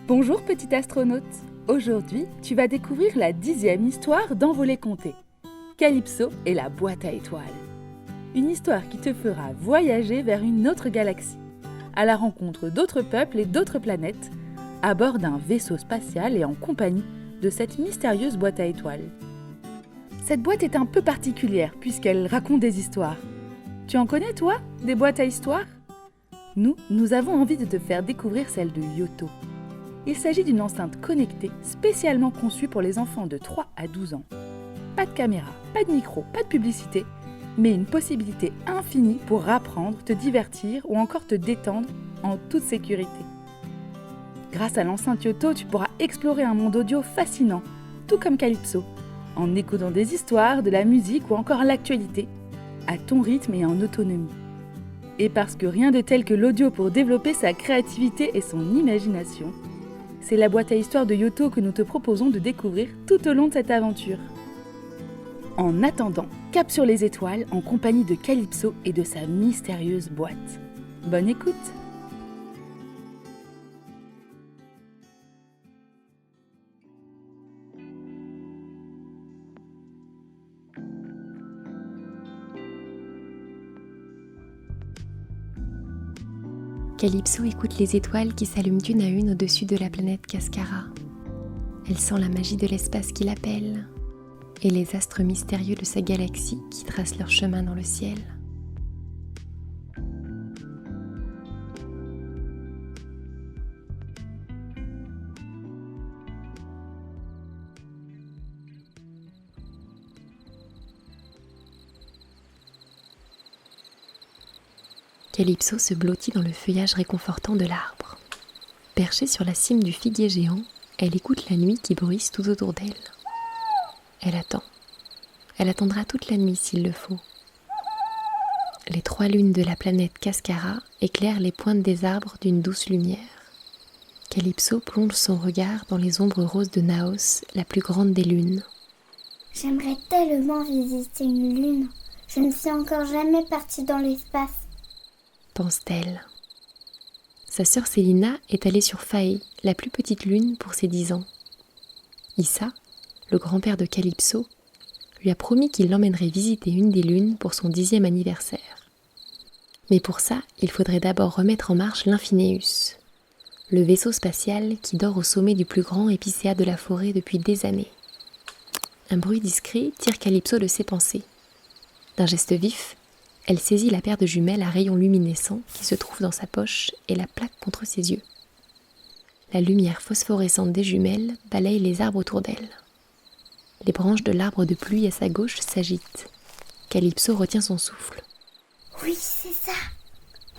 Bonjour petit astronaute. Aujourd'hui, tu vas découvrir la 10e histoire d'Envolée Comptée. Calypso et la boîte à étoiles. Une histoire qui te fera voyager vers une autre galaxie, à la rencontre d'autres peuples et d'autres planètes, à bord d'un vaisseau spatial et en compagnie de cette mystérieuse boîte à étoiles. Cette boîte est un peu particulière puisqu'elle raconte des histoires. Tu en connais toi, des boîtes à histoires ? Nous avons envie de te faire découvrir celle de Yoto. Il s'agit d'une enceinte connectée spécialement conçue pour les enfants de 3 à 12 ans. Pas de caméra, pas de micro, pas de publicité, mais une possibilité infinie pour apprendre, te divertir ou encore te détendre en toute sécurité. Grâce à l'enceinte Yoto, tu pourras explorer un monde audio fascinant, tout comme Calypso, en écoutant des histoires, de la musique ou encore l'actualité, à ton rythme et en autonomie. Et parce que rien de tel que l'audio pour développer sa créativité et son imagination, c'est la boîte à histoires de Yoto que nous te proposons de découvrir tout au long de cette aventure. En attendant, cap sur les étoiles en compagnie de Calypso et de sa mystérieuse boîte. Bonne écoute! Calypso écoute les étoiles qui s'allument une à une au-dessus de la planète Cascara. Elle sent la magie de l'espace qui l'appelle et les astres mystérieux de sa galaxie qui tracent leur chemin dans le ciel. Calypso se blottit dans le feuillage réconfortant de l'arbre. Perchée sur la cime du figuier géant, elle écoute la nuit qui bruisse tout autour d'elle. Elle attend. Elle attendra toute la nuit s'il le faut. Les 3 lunes de la planète Cascara éclairent les pointes des arbres d'une douce lumière. Calypso plonge son regard dans les ombres roses de Naos, la plus grande des lunes. J'aimerais tellement visiter une lune. Je ne suis encore jamais partie dans l'espace. Pense-t-elle. Sa sœur Célina est allée sur Phaé, la plus petite lune, pour ses 10 ans. Issa, le grand-père de Calypso, lui a promis qu'il l'emmènerait visiter une des lunes pour son 10e anniversaire. Mais pour ça, il faudrait d'abord remettre en marche l'Infineus, le vaisseau spatial qui dort au sommet du plus grand épicéa de la forêt depuis des années. Un bruit discret tire Calypso de ses pensées. D'un geste vif, elle saisit la paire de jumelles à rayons luminescents qui se trouve dans sa poche et la plaque contre ses yeux. La lumière phosphorescente des jumelles balaye les arbres autour d'elle. Les branches de l'arbre de pluie à sa gauche s'agitent. Calypso retient son souffle. Oui, c'est ça.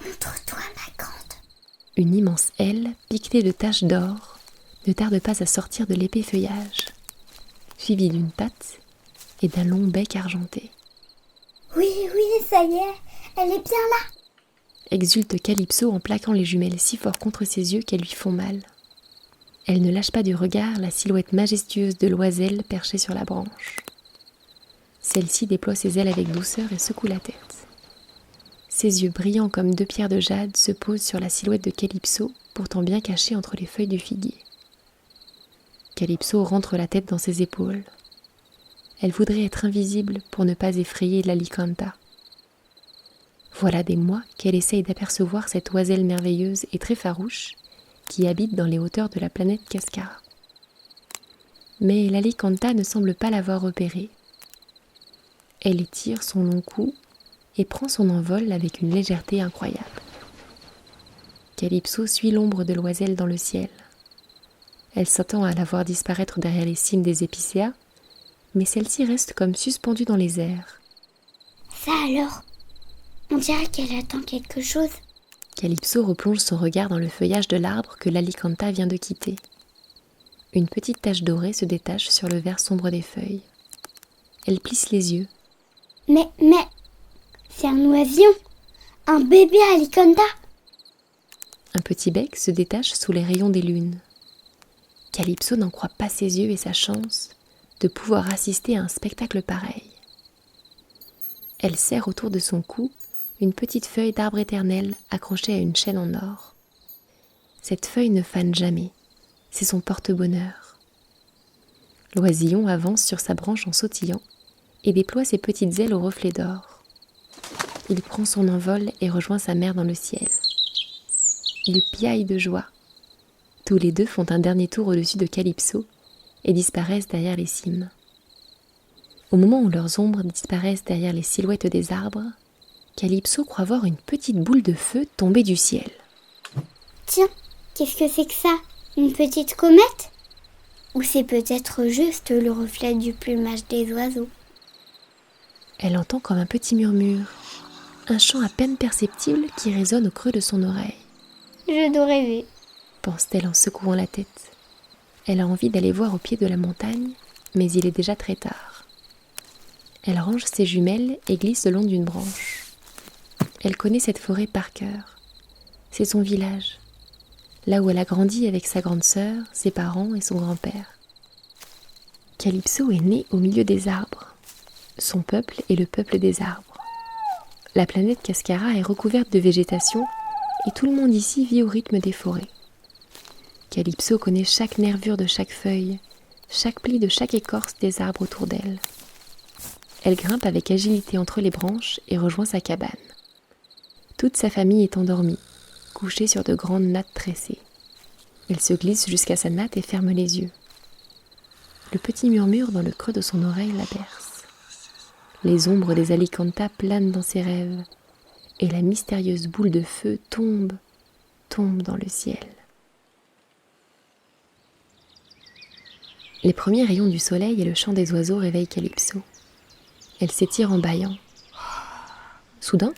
Montre-toi, ma grande. Une immense aile, piquetée de taches d'or, ne tarde pas à sortir de l'épais feuillage, suivie d'une patte et d'un long bec argenté. Oui, ça y est, elle est bien là. Exulte Calypso en plaquant les jumelles si fort contre ses yeux qu'elles lui font mal. Elle ne lâche pas du regard la silhouette majestueuse de l'oiselle perchée sur la branche. Celle-ci déploie ses ailes avec douceur et secoue la tête. Ses yeux brillants comme 2 pierres de jade se posent sur la silhouette de Calypso, pourtant bien cachée entre les feuilles du figuier. Calypso rentre la tête dans ses épaules. Elle voudrait être invisible pour ne pas effrayer l'Alicanta. Voilà des mois qu'elle essaye d'apercevoir cette oiselle merveilleuse et très farouche qui habite dans les hauteurs de la planète Cascara. Mais l'Alicanta ne semble pas l'avoir repérée. Elle étire son long cou et prend son envol avec une légèreté incroyable. Calypso suit l'ombre de l'oiselle dans le ciel. Elle s'attend à la voir disparaître derrière les cimes des épicéas, mais celle-ci reste comme suspendue dans les airs. Ça alors, on dirait qu'elle attend quelque chose. Calypso replonge son regard dans le feuillage de l'arbre que l'Alicanta vient de quitter. Une petite tache dorée se détache sur le vert sombre des feuilles. Elle plisse les yeux. Mais, c'est un oisillon, un bébé Alicanta. Un petit bec se détache sous les rayons des lunes. Calypso n'en croit pas ses yeux et sa chance de pouvoir assister à un spectacle pareil. Elle serre autour de son cou une petite feuille d'arbre éternel accrochée à une chaîne en or. Cette feuille ne fane jamais. c'est son porte-bonheur. L'oisillon avance sur sa branche en sautillant et déploie ses petites ailes aux reflets d'or. Il prend son envol et rejoint sa mère dans le ciel. Ils piaillent de joie. Tous les deux font un dernier tour au-dessus de Calypso et disparaissent derrière les cimes. Au moment où leurs ombres disparaissent derrière les silhouettes des arbres, Calypso croit voir une petite boule de feu tomber du ciel. Tiens, qu'est-ce que c'est que ça? Une petite comète? Ou c'est peut-être juste le reflet du plumage des oiseaux? Elle entend comme un petit murmure, un chant à peine perceptible qui résonne au creux de son oreille. Je dois rêver, pense-t-elle en secouant la tête. Elle a envie d'aller voir au pied de la montagne, mais il est déjà très tard. Elle range ses jumelles et glisse le long d'une branche. Elle connaît cette forêt par cœur. C'est son village, là où elle a grandi avec sa grande sœur, ses parents et son grand-père. Calypso est née au milieu des arbres. Son peuple est le peuple des arbres. La planète Cascara est recouverte de végétation et tout le monde ici vit au rythme des forêts. Calypso connaît chaque nervure de chaque feuille, chaque pli de chaque écorce des arbres autour d'elle. Elle grimpe avec agilité entre les branches et rejoint sa cabane. Toute sa famille est endormie, couchée sur de grandes nattes tressées. Elle se glisse jusqu'à sa natte et ferme les yeux. Le petit murmure dans le creux de son oreille la berce. Les ombres des alicanthas planent dans ses rêves, et la mystérieuse boule de feu tombe dans le ciel. Les premiers rayons du soleil et le chant des oiseaux réveillent Calypso. Elle s'étire en bâillant. Soudain,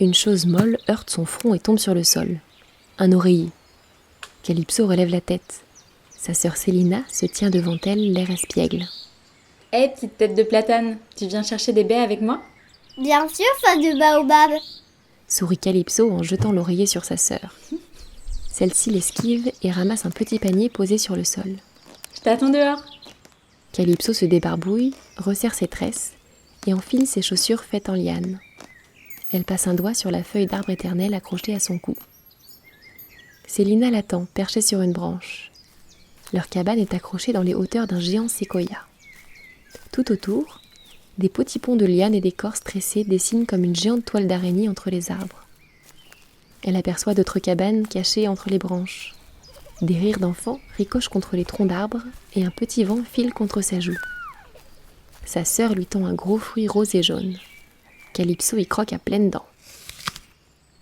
une chose molle heurte son front et tombe sur le sol. Un oreiller. Calypso relève la tête. Sa sœur Célina se tient devant elle, l'air espiègle. Hé, petite tête de platane, tu viens chercher des baies avec moi? Bien sûr, feuille de baobab. Sourit Calypso en jetant l'oreiller sur sa sœur. Celle-ci l'esquive et ramasse un petit panier posé sur le sol. Je t'attends dehors. Calypso se débarbouille, resserre ses tresses et enfile ses chaussures faites en liane. Elle passe un doigt sur la feuille d'arbre éternel accrochée à son cou. Célina l'attend, perchée sur une branche. Leur cabane est accrochée dans les hauteurs d'un géant séquoia. Tout autour, des petits ponts de lianes et d'écorces tressées dessinent comme une géante toile d'araignée entre les arbres. Elle aperçoit d'autres cabanes cachées entre les branches. Des rires d'enfants ricochent contre les troncs d'arbres et un petit vent file contre sa joue. Sa sœur lui tend un gros fruit rose et jaune. Calypso y croque à pleines dents.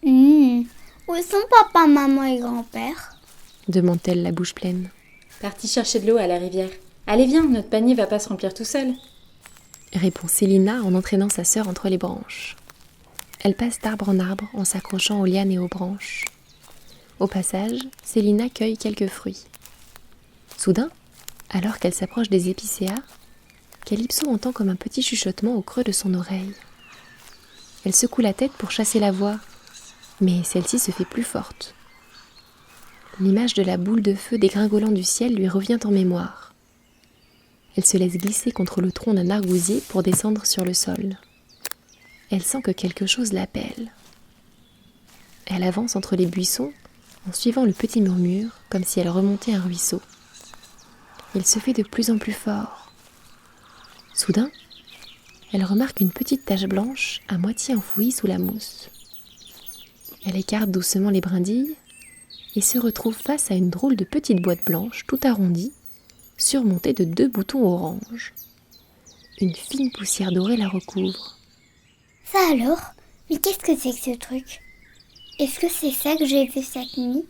Où sont papa, maman et grand-père? Demande-t-elle la bouche pleine. Parti chercher de l'eau à la rivière. Allez viens, notre panier va pas se remplir tout seul. Répond Célina en entraînant sa sœur entre les branches. Elle passe d'arbre en arbre en s'accrochant aux lianes et aux branches. Au passage, Célina cueille quelques fruits. Soudain, alors qu'elle s'approche des épicéas, Calypso entend comme un petit chuchotement au creux de son oreille. Elle secoue la tête pour chasser la voix, mais celle-ci se fait plus forte. L'image de la boule de feu dégringolant du ciel lui revient en mémoire. Elle se laisse glisser contre le tronc d'un argousier pour descendre sur le sol. Elle sent que quelque chose l'appelle. Elle avance entre les buissons en suivant le petit murmure comme si elle remontait un ruisseau. Il se fait de plus en plus fort. Soudain, elle remarque une petite tache blanche à moitié enfouie sous la mousse. Elle écarte doucement les brindilles et se retrouve face à une drôle de petite boîte blanche tout arrondie, surmontée de 2 boutons orange. Une fine poussière dorée la recouvre. Ça alors? Mais qu'est-ce que c'est que ce truc? Est-ce que c'est ça que j'ai vu cette nuit?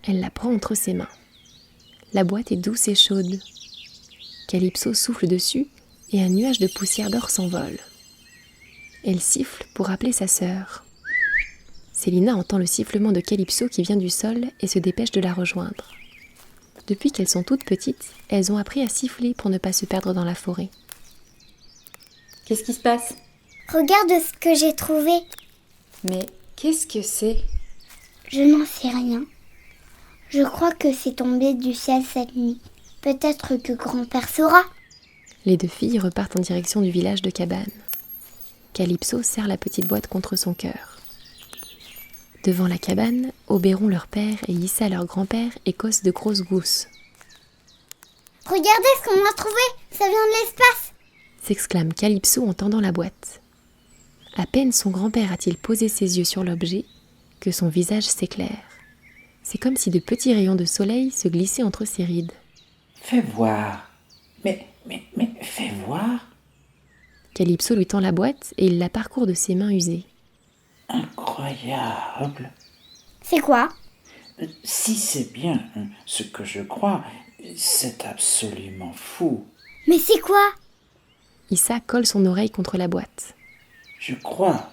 Elle la prend entre ses mains. La boîte est douce et chaude. Calypso souffle dessus et un nuage de poussière d'or s'envole. Elle siffle pour appeler sa sœur. Célina entend le sifflement de Calypso qui vient du sol et se dépêche de la rejoindre. Depuis qu'elles sont toutes petites, elles ont appris à siffler pour ne pas se perdre dans la forêt. Qu'est-ce qui se passe? Regarde ce que j'ai trouvé. Mais qu'est-ce que c'est? Je n'en sais rien. Je crois que c'est tombé du ciel cette nuit. Peut-être que grand-père saura. Les 2 filles repartent en direction du village de Cabane. Calypso serre la petite boîte contre son cœur. Devant la cabane, Oberon leur père et Issa leur grand-père écossent de grosses gousses. Regardez ce qu'on a trouvé, ça vient de l'espace. s'exclame Calypso en tendant la boîte. À peine son grand-père a-t-il posé ses yeux sur l'objet que son visage s'éclaire. C'est comme si de petits rayons de soleil se glissaient entre ses rides. Fais voir. Mais fais voir. Calypso lui tend la boîte et il la parcourt de ses mains usées. Incroyable. C'est quoi? Si c'est bien ce que je crois, c'est absolument fou. Mais c'est quoi? Issa colle son oreille contre la boîte. Je crois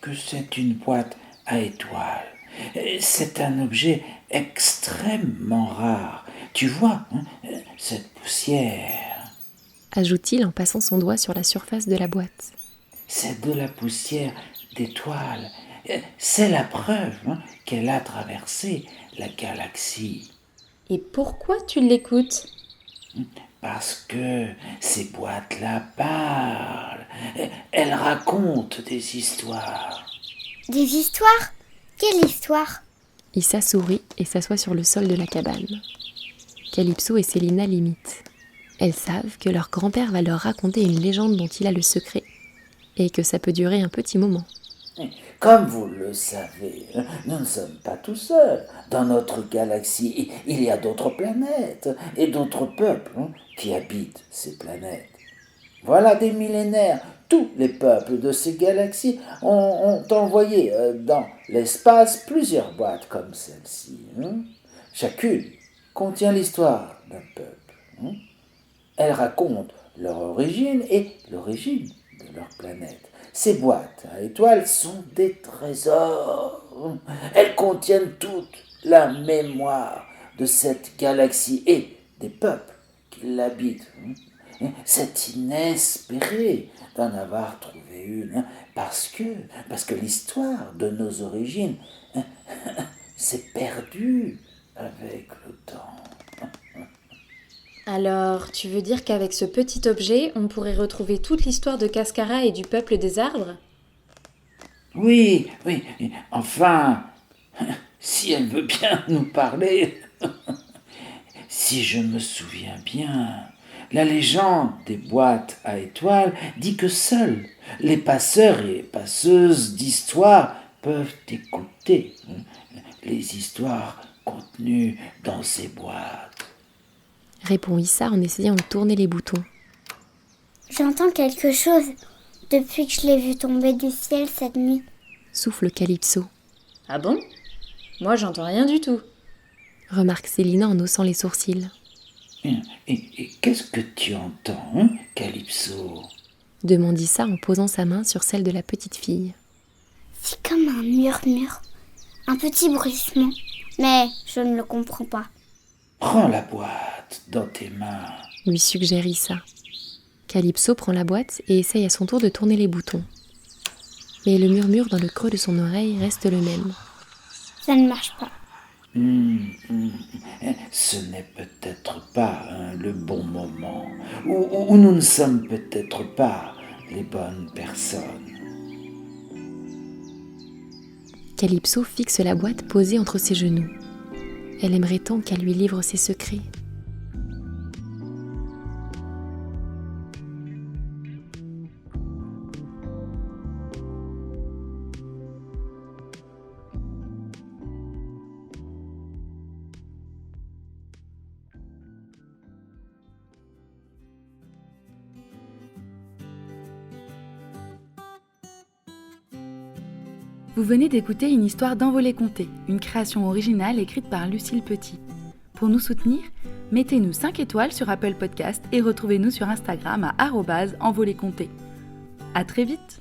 que c'est une boîte à étoiles. C'est un objet extrêmement rare. Tu vois, cette poussière, Ajoute-t-il en passant son doigt sur la surface de la boîte. c'est de la poussière d'étoiles. C'est la preuve qu'elle a traversé la galaxie. Et pourquoi tu l'écoutes? Parce que ces boîtes-là parlent. Elles racontent des histoires. Des histoires? Quelle histoire? Issa sourit et s'assoit sur le sol de la cabane. Calypso et Célina l'imitent. Elles savent que leur grand-père va leur raconter une légende dont il a le secret et que ça peut durer un petit moment. Comme vous le savez, nous ne sommes pas tout seuls. Dans notre galaxie, il y a d'autres planètes et d'autres peuples qui habitent ces planètes. Voilà des millénaires, tous les peuples de ces galaxies ont envoyé dans l'espace plusieurs boîtes comme celle-ci. Chacune contient l'histoire d'un peuple. Elle raconte leur origine et l'origine de leur planète. Ces boîtes à étoiles sont des trésors. Elles contiennent toute la mémoire de cette galaxie et des peuples qui l'habitent. C'est inespéré d'en avoir trouvé une, parce que l'histoire de nos origines s'est perdue avec le temps. Alors, tu veux dire qu'avec ce petit objet, on pourrait retrouver toute l'histoire de Cascara et du peuple des arbres? Oui, enfin, si elle veut bien nous parler. Si je me souviens bien, la légende des boîtes à étoiles dit que seuls les passeurs et passeuses d'histoire peuvent écouter les histoires contenues dans ces boîtes. Répond Issa en essayant de tourner les boutons. J'entends quelque chose depuis que je l'ai vu tomber du ciel cette nuit. Souffle Calypso. Ah bon? Moi, j'entends rien du tout. Remarque Célina en haussant les sourcils. Et qu'est-ce que tu entends, Calypso? Demande Issa en posant sa main sur celle de la petite fille. C'est comme un murmure, un petit bruissement, mais je ne le comprends pas. Prends la boîte dans tes mains. Lui suggère Issa. Calypso prend la boîte et essaye à son tour de tourner les boutons. Mais le murmure dans le creux de son oreille reste le même. Ça ne marche pas. Ce n'est peut-être pas le bon moment, ou nous ne sommes peut-être pas les bonnes personnes. Calypso fixe la boîte posée entre ses genoux. Elle aimerait tant qu'elle lui livre ses secrets. Vous venez d'écouter une histoire d'Envolée Conté, une création originale écrite par Lucille Petit. Pour nous soutenir, mettez-nous 5 étoiles sur Apple Podcast et retrouvez-nous sur Instagram à @envoléconté. À très vite!